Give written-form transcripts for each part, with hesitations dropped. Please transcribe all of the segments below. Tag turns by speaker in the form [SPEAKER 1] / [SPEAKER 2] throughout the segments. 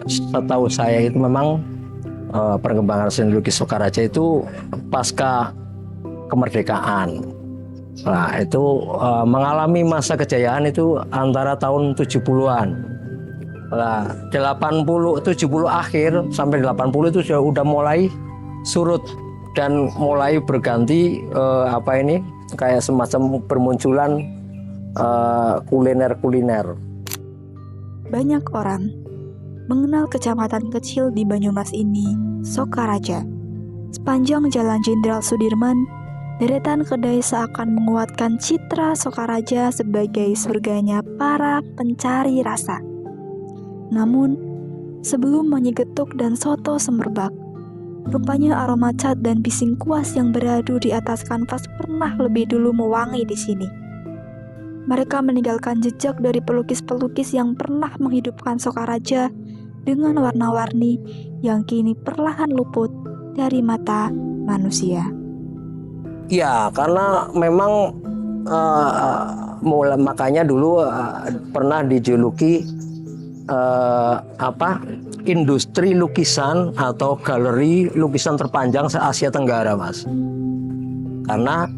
[SPEAKER 1] Setahu saya itu memang perkembangan seni lukis Sokaraja itu pasca kemerdekaan. Nah, itu mengalami masa kejayaan itu antara tahun 70-an. Nah, 70 akhir sampai 80 itu sudah mulai surut dan mulai berganti kayak semacam bermunculan kuliner-kuliner.
[SPEAKER 2] Banyak orang mengenal kecamatan kecil di Banyumas ini, Sokaraja. Sepanjang Jalan Jenderal Sudirman, deretan kedai seakan menguatkan citra Sokaraja sebagai surganya para pencari rasa. Namun, sebelum menyegetuk dan soto semerbak, rupanya aroma cat dan bising kuas yang beradu di atas kanvas pernah lebih dulu mewangi di sini. Mereka meninggalkan jejak dari pelukis-pelukis yang pernah menghidupkan Sokaraja dengan warna-warni yang kini perlahan luput dari mata manusia.
[SPEAKER 1] Ya, karena memang makanya dulu pernah dijuluki industri lukisan atau galeri lukisan terpanjang se-Asia Tenggara, Mas. Karena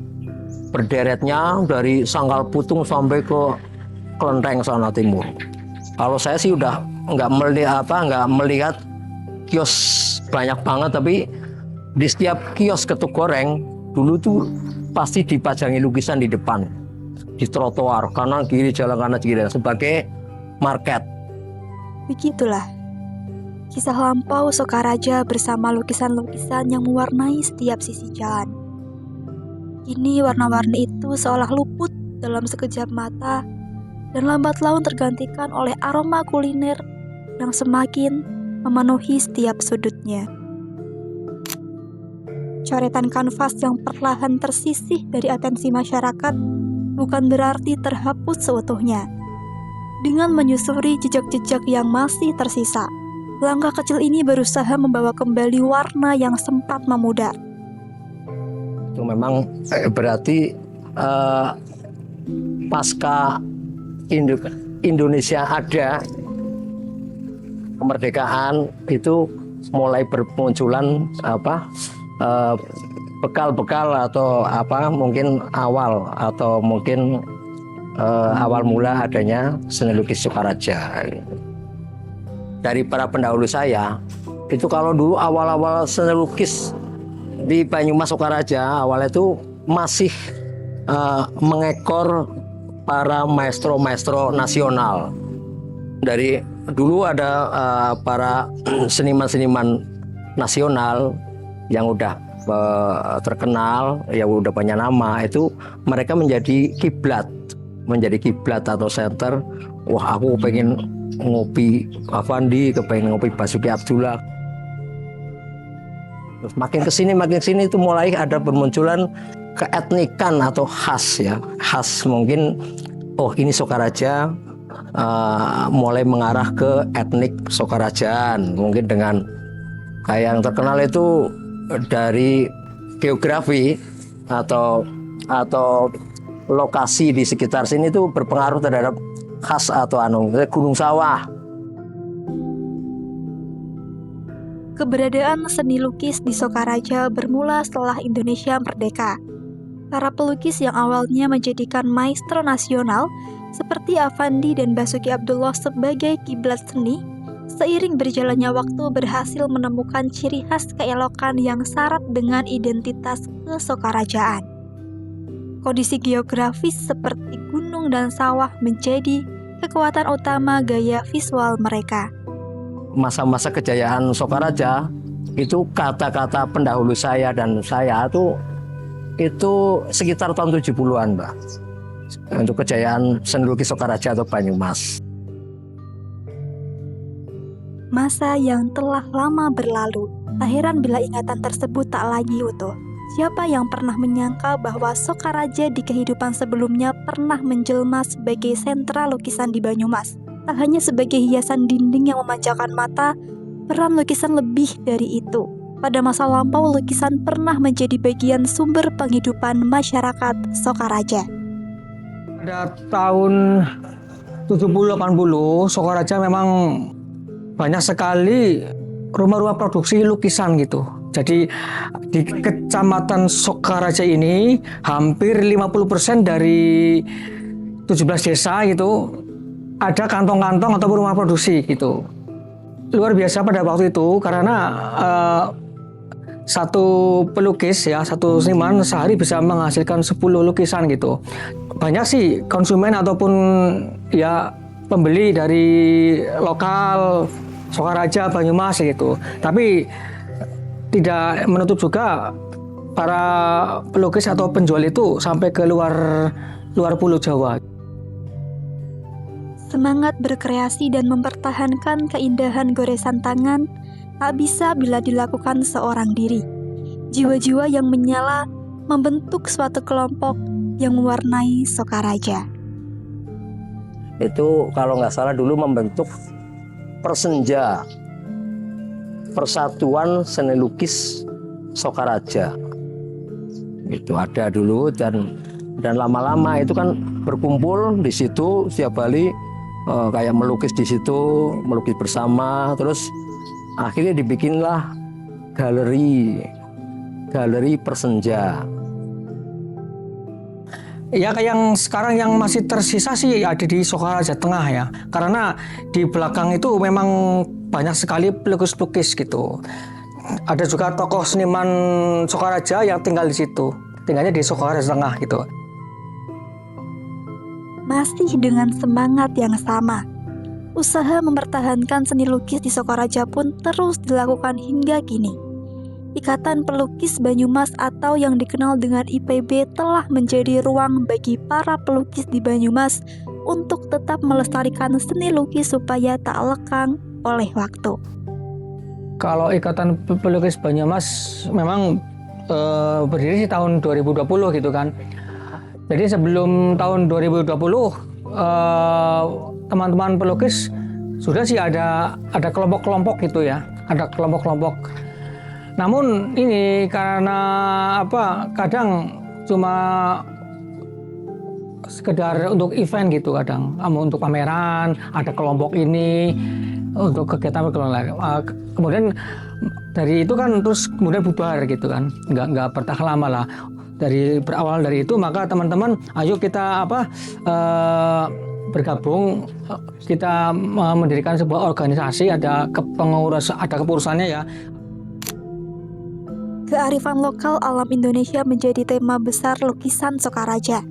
[SPEAKER 1] berderetnya dari Sangkal Putung sampai ke Kelenteng sana timur. Kalau saya sih udah nggak melihat kios banyak banget, tapi di setiap kios ketuk goreng dulu tuh pasti dipajangi lukisan di depan, di trotoar kanan kiri, jalan kanan kiri sebagai market.
[SPEAKER 2] Begitulah kisah lampau Sokaraja bersama lukisan-lukisan yang mewarnai setiap sisi jalan. Kini warna-warni itu seolah luput dalam sekejap mata dan lambat laun tergantikan oleh aroma kuliner yang semakin memenuhi setiap sudutnya. Coretan kanvas yang perlahan tersisih dari atensi masyarakat bukan berarti terhapus seutuhnya. Dengan menyusuri jejak-jejak yang masih tersisa, langkah kecil ini berusaha membawa kembali warna yang sempat memudar.
[SPEAKER 1] Itu memang berarti pasca Indonesia ada kemerdekaan itu mulai bermunculan bekal-bekal atau mungkin awal mula adanya seni lukis Sokaraja. Dari para pendahulu saya itu, kalau dulu awal-awal seni lukis di Banyumas Sokaraja awalnya itu masih mengekor para maestro-maestro nasional. Dari dulu ada para seniman-seniman nasional yang udah terkenal, yang udah punya nama, itu mereka menjadi kiblat atau center. Wah, aku pengen ngopi Avandi, pengen ngopi Basuki Abdullah. Terus makin kesini itu mulai ada bermunculan keetnikan atau khas mungkin. Oh, ini Sokaraja mulai mengarah ke etnik Sokarajaan, mungkin dengan kayak yang terkenal itu dari geografi atau lokasi di sekitar sini itu berpengaruh terhadap khas atau Gunung Sawah.
[SPEAKER 2] Keberadaan seni lukis di Sokaraja bermula setelah Indonesia merdeka. Para pelukis yang awalnya menjadikan maestro nasional seperti Avandi dan Basuki Abdullah sebagai kiblat seni, seiring berjalannya waktu berhasil menemukan ciri khas keelokan yang syarat dengan identitas kesokarajaan. Kondisi geografis seperti gunung dan sawah menjadi kekuatan utama gaya visual mereka.
[SPEAKER 1] Masa-masa kejayaan Sokaraja itu, kata-kata pendahulu saya dan saya itu sekitar tahun 70-an, Mbak. Untuk kejayaan seni lukis Sokaraja atau Banyumas.
[SPEAKER 2] Masa yang telah lama berlalu, tak heran bila ingatan tersebut tak lagi utuh. Siapa yang pernah menyangka bahwa Sokaraja di kehidupan sebelumnya pernah menjelma sebagai sentra lukisan di Banyumas? Tak hanya sebagai hiasan dinding yang memanjakan mata, peran lukisan lebih dari itu. Pada masa lampau, lukisan pernah menjadi bagian sumber penghidupan masyarakat Sokaraja.
[SPEAKER 1] Pada tahun
[SPEAKER 3] 70-80 Sokaraja memang banyak sekali rumah-rumah produksi lukisan gitu. Jadi di Kecamatan Sokaraja ini hampir 50% dari 17 desa gitu ada kantong-kantong atau rumah produksi gitu. Luar biasa pada waktu itu karena satu pelukis ya, satu seniman sehari bisa menghasilkan 10 lukisan gitu. Banyak sih konsumen ataupun ya pembeli dari lokal Sokaraja, Banyumas gitu. Tapi tidak menutup juga para pelukis atau penjual itu sampai ke luar pulau Jawa.
[SPEAKER 2] Semangat berkreasi dan mempertahankan keindahan goresan tangan tak bisa bila dilakukan seorang diri. Jiwa-jiwa yang menyala membentuk suatu kelompok yang mewarnai Sokaraja.
[SPEAKER 1] Itu kalau nggak salah dulu membentuk Persenja, Persatuan Seni Lukis Sokaraja. Itu ada dulu dan lama-lama itu kan berkumpul di situ setiap kali kayak melukis di situ, melukis bersama, terus akhirnya dibikinlah galeri Persenja.
[SPEAKER 3] Ya kayak yang sekarang yang masih tersisa sih ada di Sokaraja Tengah ya. Karena di belakang itu memang banyak sekali pelukis-pelukis gitu. Ada juga tokoh seniman Sokaraja yang tinggal di situ. Tinggalnya di Sokaraja Tengah gitu.
[SPEAKER 2] Masih dengan semangat yang sama, usaha mempertahankan seni lukis di Sokaraja pun terus dilakukan hingga kini. Ikatan Pelukis Banyumas atau yang dikenal dengan IPB telah menjadi ruang bagi para pelukis di Banyumas untuk tetap melestarikan seni lukis supaya tak lekang oleh waktu.
[SPEAKER 3] Kalau Ikatan Pelukis Banyumas memang berdiri di tahun 2020 gitu kan. Jadi sebelum tahun 2020 teman-teman pelukis sudah sih ada kelompok-kelompok gitu ya, ada kelompok-kelompok. Namun ini karena kadang cuma sekedar untuk event gitu kadang, untuk pameran, ada kelompok ini untuk kegiatan kemudian dari itu kan terus kemudian bubar gitu kan, nggak bertahan lama lah. Berawal dari itu maka teman-teman ayo kita bergabung, kita mendirikan sebuah organisasi, ada kepengurusannya ya.
[SPEAKER 2] Kearifan lokal alam Indonesia menjadi tema besar lukisan Sokaraja.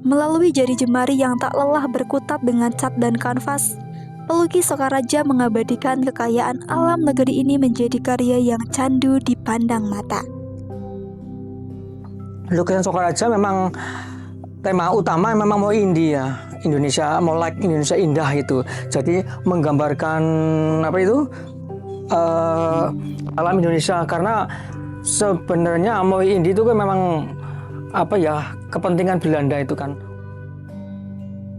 [SPEAKER 2] Melalui jari jemari yang tak lelah berkutat dengan cat dan kanvas, pelukis Sokaraja mengabadikan kekayaan alam negeri ini menjadi karya yang candu dipandang mata.
[SPEAKER 3] Lukisan Sokaraja memang tema utama memang mau India, Indonesia, mau like Indonesia indah itu. Jadi menggambarkan alam Indonesia karena sebenarnya mau Indi itu kan memang kepentingan Belanda itu kan.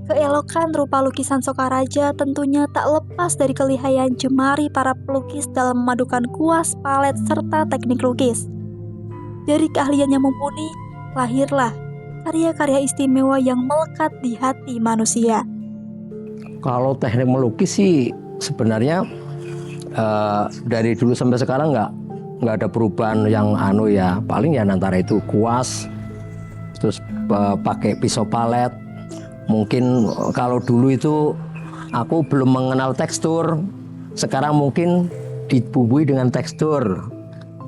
[SPEAKER 2] Keelokan rupa lukisan Sokaraja tentunya tak lepas dari kelihayan jemari para pelukis dalam memadukan kuas, palet, serta teknik lukis. Dari keahlian yang mumpuni, lahirlah karya-karya istimewa yang melekat di hati manusia.
[SPEAKER 1] Kalau teknik melukis sih sebenarnya dari dulu sampai sekarang nggak ada perubahan yang ya, paling ya antara itu kuas, terus pakai pisau palet. Mungkin kalau dulu itu aku belum mengenal tekstur, sekarang mungkin dibumbui dengan tekstur.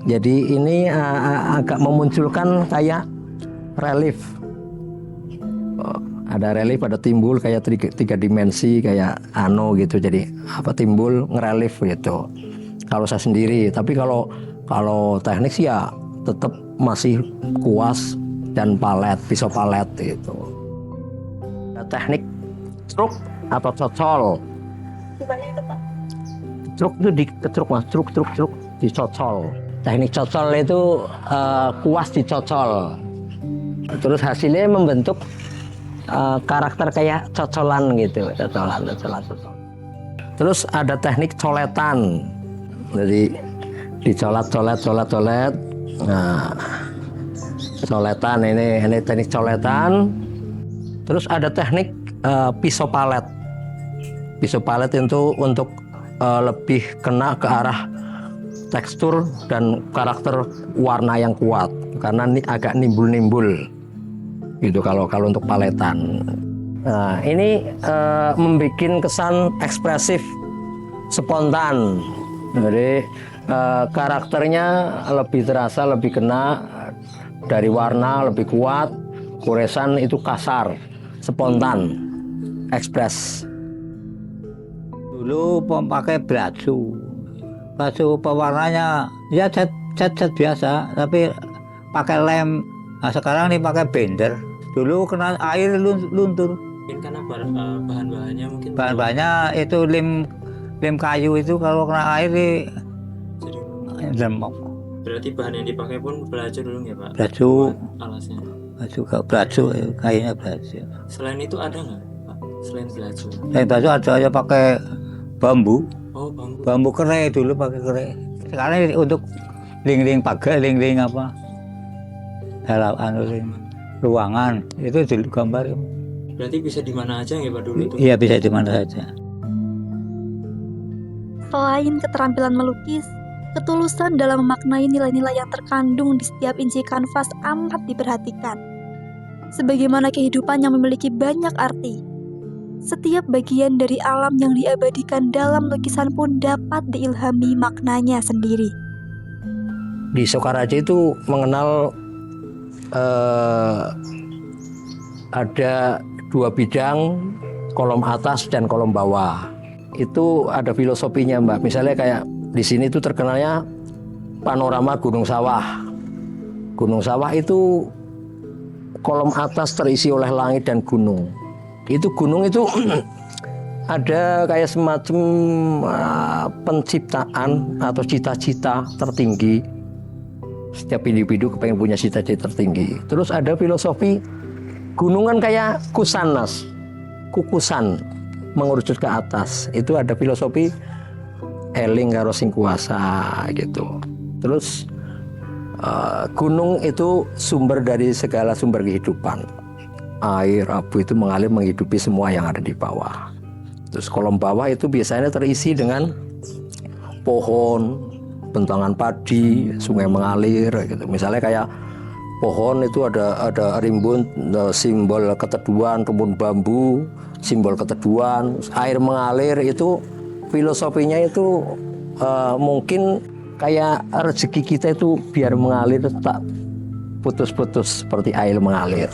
[SPEAKER 1] Jadi ini agak memunculkan kayak relief. Ada relief, ada timbul kayak tiga dimensi kayak gitu. Jadi timbul ngerelief gitu. Kalau saya sendiri, tapi kalau teknik sih ya tetap masih kuas dan palet, pisau palet gitu. Ada teknik struk atau cocol.
[SPEAKER 2] Gimana itu Pak?
[SPEAKER 1] Struk itu dikecruk Mas, struk dicocol. Teknik cocol itu kuas dicocol. Terus hasilnya membentuk karakter kayak cocolan gitu, cocolan. Terus ada teknik coletan. Jadi dicolet. Nah, coletan ini teknik coletan. Terus ada teknik pisau palet. Pisau palet itu untuk lebih kena ke arah tekstur dan karakter warna yang kuat, karena ini agak nimbul-nimbul gitu kalau untuk paletan. Nah, ini membuat kesan ekspresif, spontan. Jadi karakternya lebih terasa, lebih kena dari warna, lebih kuat. Goresan itu kasar, spontan, ekspres.
[SPEAKER 4] Dulu pakai baju pewarnanya ya cat biasa, tapi pakai lem. Nah, sekarang nih pakai blender. Dulu kena air luntur.
[SPEAKER 5] Mungkin karena bahan-bahannya mungkin
[SPEAKER 4] Bahan-bahannya itu lem kayu itu, kalau kena air nih
[SPEAKER 5] jadi
[SPEAKER 4] lemok.
[SPEAKER 5] berarti bahan yang dipakai pun belacu dulu ya Pak?
[SPEAKER 4] Belacu.
[SPEAKER 5] Alasnya.
[SPEAKER 4] Belacu kayaknya belacu.
[SPEAKER 5] Selain itu ada nggak Pak? Selain belacu?
[SPEAKER 4] Selain belacu ada aja pakai bambu.
[SPEAKER 5] Oh, bambu.
[SPEAKER 4] Bambu kere, dulu pakai kere. Sekarang ini untuk link pagar, link apa? Ruangan itu dulu gambar.
[SPEAKER 5] Berarti bisa di mana aja ya Pak dulu itu?
[SPEAKER 4] Iya, bisa di mana saja.
[SPEAKER 2] Selain keterampilan melukis, ketulusan dalam memaknai nilai-nilai yang terkandung di setiap inci kanvas amat diperhatikan. Sebagaimana kehidupan yang memiliki banyak arti, setiap bagian dari alam yang diabadikan dalam lukisan pun dapat diilhami maknanya sendiri.
[SPEAKER 1] Di Sokaraja itu mengenal ada 2 bidang, kolom atas dan kolom bawah. Itu ada filosofinya Mbak. Misalnya kayak di sini itu terkenalnya panorama Gunung Sawah. Gunung Sawah itu kolom atas terisi oleh langit dan gunung. Itu gunung itu ada kayak semacam penciptaan atau cita-cita tertinggi. Setiap individu kepengen punya cita-cita tertinggi. Terus ada filosofi gunungan kayak kusanas, kukusan mengerucut ke atas. Itu ada filosofi eling karo sing kuasa gitu. Terus gunung itu sumber dari segala sumber kehidupan. Air, abu itu mengalir menghidupi semua yang ada di bawah. Terus kolom bawah itu biasanya terisi dengan pohon, bentangan padi, sungai mengalir gitu. Misalnya kayak pohon itu ada rimbun, simbol keteduhan, rumpun bambu, simbol keteduhan. Air mengalir itu filosofinya itu mungkin kayak rezeki kita itu biar mengalir tak putus-putus seperti air mengalir.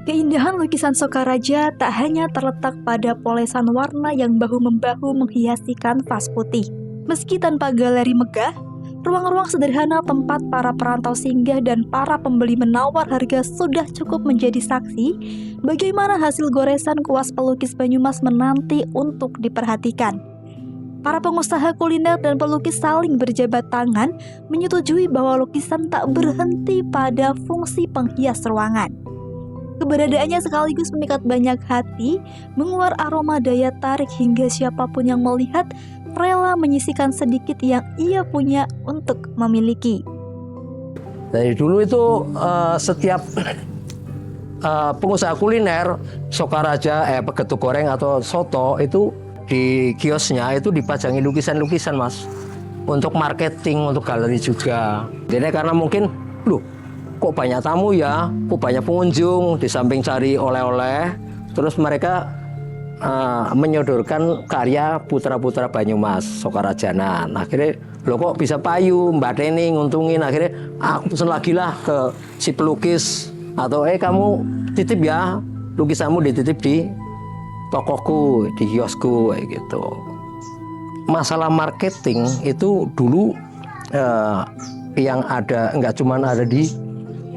[SPEAKER 2] Keindahan lukisan Sokaraja tak hanya terletak pada polesan warna yang bahu-membahu menghiasi kanvas putih. Meski tanpa galeri megah, ruang-ruang sederhana tempat para perantau singgah dan para pembeli menawar harga sudah cukup menjadi saksi bagaimana hasil goresan kuas pelukis Banyumas menanti untuk diperhatikan. Para pengusaha kuliner dan pelukis saling berjabat tangan menyetujui bahwa lukisan tak berhenti pada fungsi penghias ruangan. Keberadaannya sekaligus memikat banyak hati, mengeluar aroma daya tarik hingga siapapun yang melihat rela menyisihkan sedikit yang ia punya untuk memiliki.
[SPEAKER 1] Dari dulu itu setiap pengusaha kuliner Sokaraja, getuk goreng atau soto itu di kiosnya itu dipajangi lukisan-lukisan Mas, untuk marketing, untuk galeri juga. Jadi karena mungkin kok banyak tamu ya, kok banyak pengunjung, di samping cari oleh-oleh, terus mereka menyodorkan karya putra-putra Banyumas, Sokarajanan. Akhirnya kok bisa payu, Mbak Teni nguntungin. Akhirnya aku pesen lagi lah ke si pelukis, atau kamu titip ya, lukisanmu dititip di tokoku, di kiosku kayak gitu. Masalah marketing itu dulu yang ada nggak cuma ada di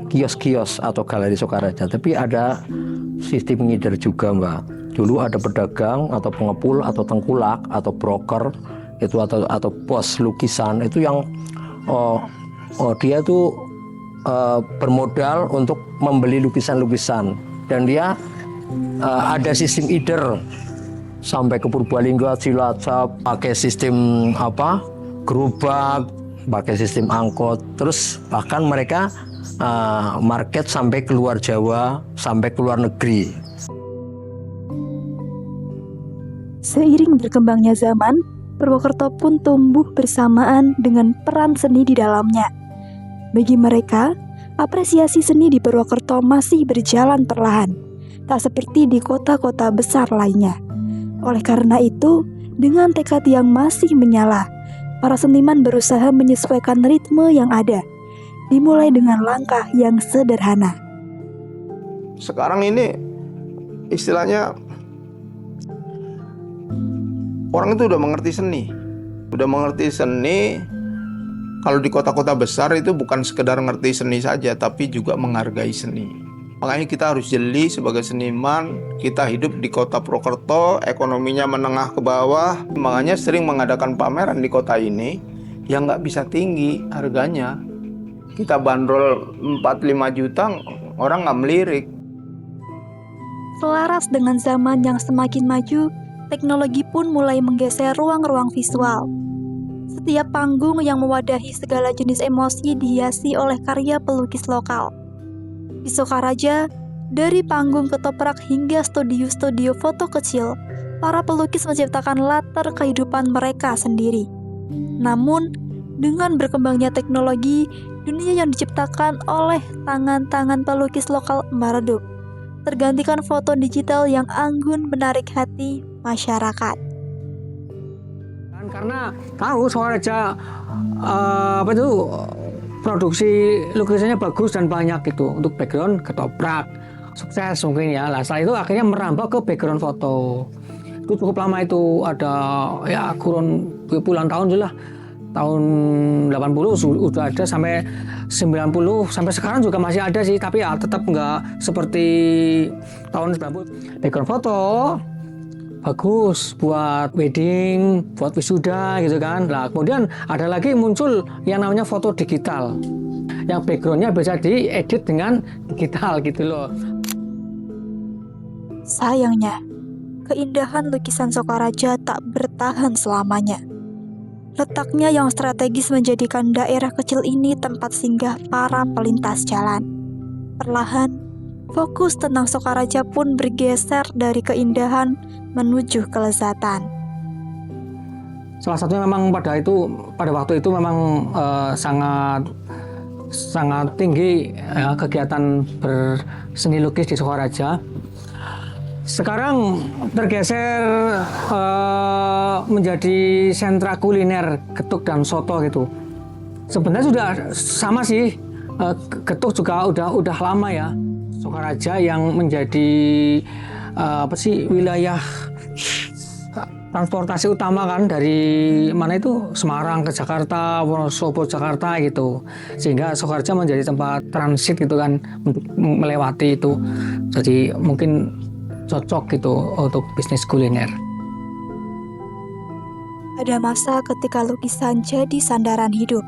[SPEAKER 1] kios-kios atau galeri Sokaraja, tapi ada sistem ngider juga Mbak. Dulu ada pedagang atau pengepul atau tengkulak atau broker itu atau pos lukisan itu yang dia tuh bermodal untuk membeli lukisan-lukisan, dan dia ada sistem ngider sampai ke Purbalingga, Cilacap, pakai sistem gerobak, pakai sistem angkot, terus bahkan mereka market sampai keluar Jawa, sampai keluar negeri.
[SPEAKER 2] Seiring berkembangnya zaman, Purwokerto pun tumbuh bersamaan dengan peran seni di dalamnya. Bagi mereka, apresiasi seni di Purwokerto masih berjalan perlahan, tak seperti di kota-kota besar lainnya. Oleh karena itu, dengan tekad yang masih menyala, para seniman berusaha menyesuaikan ritme yang ada, dimulai dengan langkah yang sederhana.
[SPEAKER 6] Sekarang ini istilahnya orang itu udah mengerti seni. Kalau di kota-kota besar itu bukan sekedar ngerti seni saja, tapi juga menghargai seni. Makanya kita harus jeli sebagai seniman. Kita hidup di kota Purwokerto, ekonominya menengah ke bawah. Makanya sering mengadakan pameran di kota ini yang nggak bisa tinggi harganya. Kita bandrol 4-5 juta, orang nggak melirik.
[SPEAKER 2] Selaras dengan zaman yang semakin maju, teknologi pun mulai menggeser ruang-ruang visual. Setiap panggung yang mewadahi segala jenis emosi dihiasi oleh karya pelukis lokal. Di Sokaraja, dari panggung ketoprak hingga studio-studio foto kecil, para pelukis menciptakan latar kehidupan mereka sendiri. Namun, dengan berkembangnya teknologi, dunia yang diciptakan oleh tangan-tangan pelukis lokal meredup, tergantikan foto digital yang anggun menarik hati masyarakat.
[SPEAKER 3] Karena tahu Sokaraja produksi lukisannya bagus dan banyak gitu untuk background ketoprak, sukses mungkin ya. Lah setelah itu akhirnya merambah ke background foto. Itu cukup lama, itu ada ya kurun puluhan tahun lah. Tahun 80 sudah ada sampai 90, sampai sekarang juga masih ada sih, tapi ya tetap nggak seperti tahun 90. Background foto bagus buat wedding, buat wisuda gitu kan. Nah kemudian ada lagi muncul yang namanya foto digital, yang backgroundnya bisa diedit dengan digital gitu loh.
[SPEAKER 2] Sayangnya, keindahan lukisan Sokaraja tak bertahan selamanya. Letaknya yang strategis menjadikan daerah kecil ini tempat singgah para pelintas jalan. Perlahan, fokus tentang Sokaraja pun bergeser dari keindahan menuju kelezatan.
[SPEAKER 3] Salah satunya memang pada waktu itu memang sangat tinggi ya, kegiatan berseni lukis di Sokaraja. Sekarang tergeser menjadi sentra kuliner getuk dan soto gitu. Sebenarnya sudah sama sih, getuk juga udah lama ya. Sokaraja yang menjadi wilayah transportasi utama kan, dari mana itu Semarang ke Jakarta, Wonosobo Jakarta gitu, sehingga Sokaraja menjadi tempat transit gitu kan untuk melewati itu. Jadi mungkin cocok gitu untuk bisnis kuliner.
[SPEAKER 2] Ada masa ketika lukisan jadi sandaran hidup,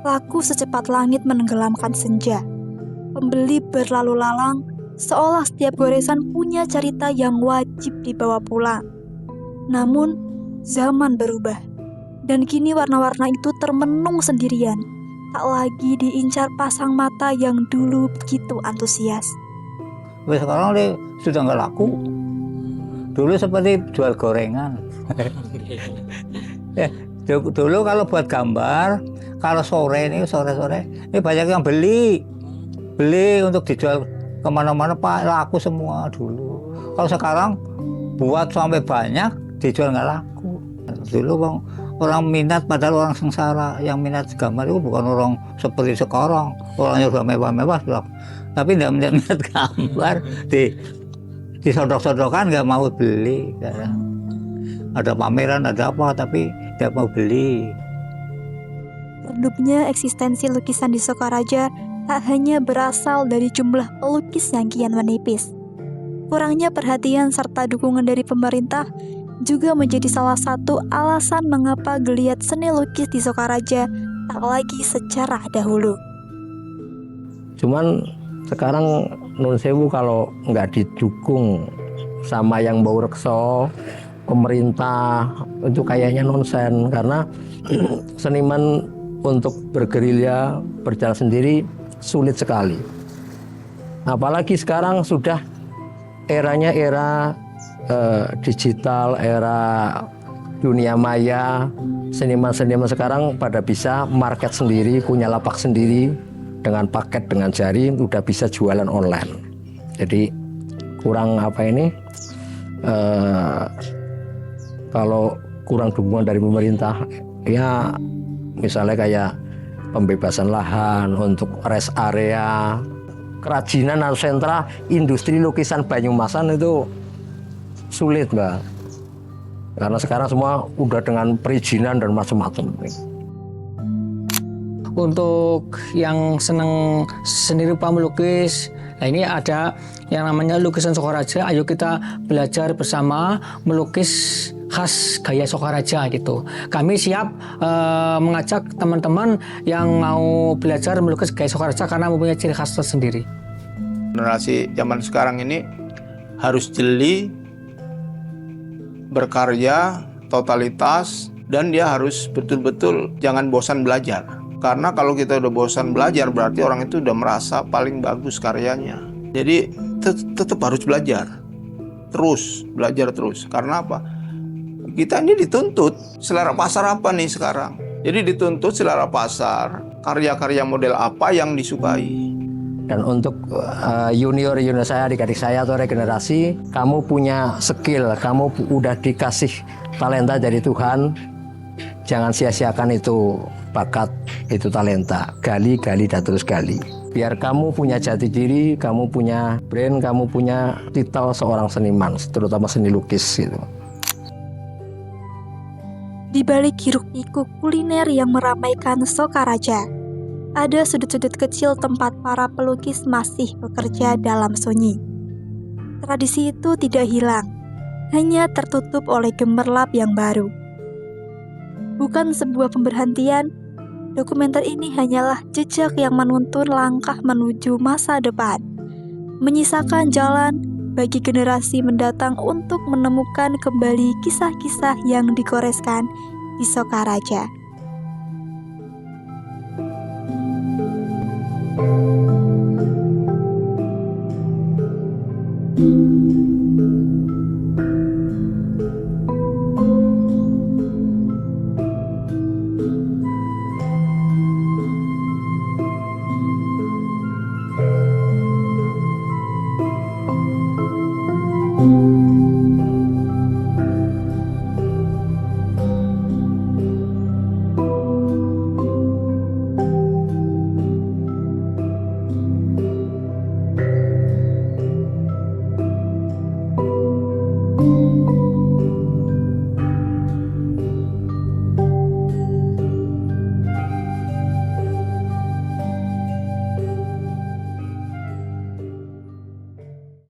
[SPEAKER 2] laku secepat langit menenggelamkan senja. Pembeli berlalu lalang, seolah setiap goresan punya cerita yang wajib dibawa pulang. Namun, zaman berubah, dan kini warna-warna itu termenung sendirian, tak lagi diincar pasang mata yang dulu begitu antusias.
[SPEAKER 4] Sekarang sudah nggak laku. Dulu seperti jual gorengan. Dulu kalau buat gambar, kalau sore ini banyak yang beli untuk dijual kemana-mana, Pak, laku semua dulu. Kalau sekarang buat sampai banyak dijual nggak laku. Dulu orang minat, padahal orang sengsara. Yang minat gambar itu bukan orang seperti sekarang, orangnya udah mewah-mewah, tapi nggak minat gambar, disodok-sodokan, nggak mau beli. Ada pameran, ada apa, tapi nggak mau beli.
[SPEAKER 2] Redupnya eksistensi lukisan di Sokaraja tak hanya berasal dari jumlah pelukis yang kian menipis. Kurangnya perhatian serta dukungan dari pemerintah juga menjadi salah satu alasan mengapa geliat seni lukis di Sokaraja tak lagi sejarah dahulu.
[SPEAKER 1] Cuman sekarang Nun Sewu kalau nggak didukung sama yang bau rekso, pemerintah, itu kayaknya nonsen. Karena seniman untuk bergerilya, berjalan sendiri sulit sekali. Apalagi sekarang sudah eranya era digital, era dunia maya, seniman-seniman sekarang pada bisa market sendiri, punya lapak sendiri, dengan paket, dengan jari, udah bisa jualan online. Jadi kurang kalau kurang dukungan dari pemerintah, ya misalnya kayak pembebasan lahan untuk rest area, kerajinan atau sentra industri lukisan Banyumasan itu sulit, Mbak. Karena sekarang semua udah dengan perizinan dan macam-macam.
[SPEAKER 3] Untuk yang senang seni rupa melukis, nah ini ada yang namanya lukisan Sokaraja. Ayo kita belajar bersama melukis khas gaya Sokaraja gitu. Kami siap mengajak teman-teman yang mau belajar melukis gaya Sokaraja karena mempunyai ciri khas tersendiri.
[SPEAKER 6] Generasi zaman sekarang ini harus jeli, berkarya, totalitas, dan dia harus betul-betul jangan bosan belajar. Karena kalau kita udah bosan belajar, berarti orang itu udah merasa paling bagus karyanya. Jadi tetap harus belajar, terus belajar terus. Karena apa? Kita ini dituntut selera pasar apa nih sekarang. Jadi dituntut selera pasar, karya-karya model apa yang disukai.
[SPEAKER 1] Dan untuk junior saya, adik-adik saya atau regenerasi, kamu punya skill, kamu udah dikasih talenta dari Tuhan, jangan sia-siakan itu bakat, itu talenta. Gali, dan terus gali. Biar kamu punya jati diri, kamu punya brand, kamu punya titel seorang seniman, terutama seni lukis gitu.
[SPEAKER 2] Di balik hiruk-pikuk kuliner yang meramaikan Sokaraja, ada sudut-sudut kecil tempat para pelukis masih bekerja dalam sunyi. Tradisi itu tidak hilang, hanya tertutup oleh gemerlap yang baru. Bukan sebuah pemberhentian, dokumenter ini hanyalah jejak yang menuntun langkah menuju masa depan, menyisakan jalan bagi generasi mendatang untuk menemukan kembali kisah-kisah yang digoreskan di Sokaraja. Thank you.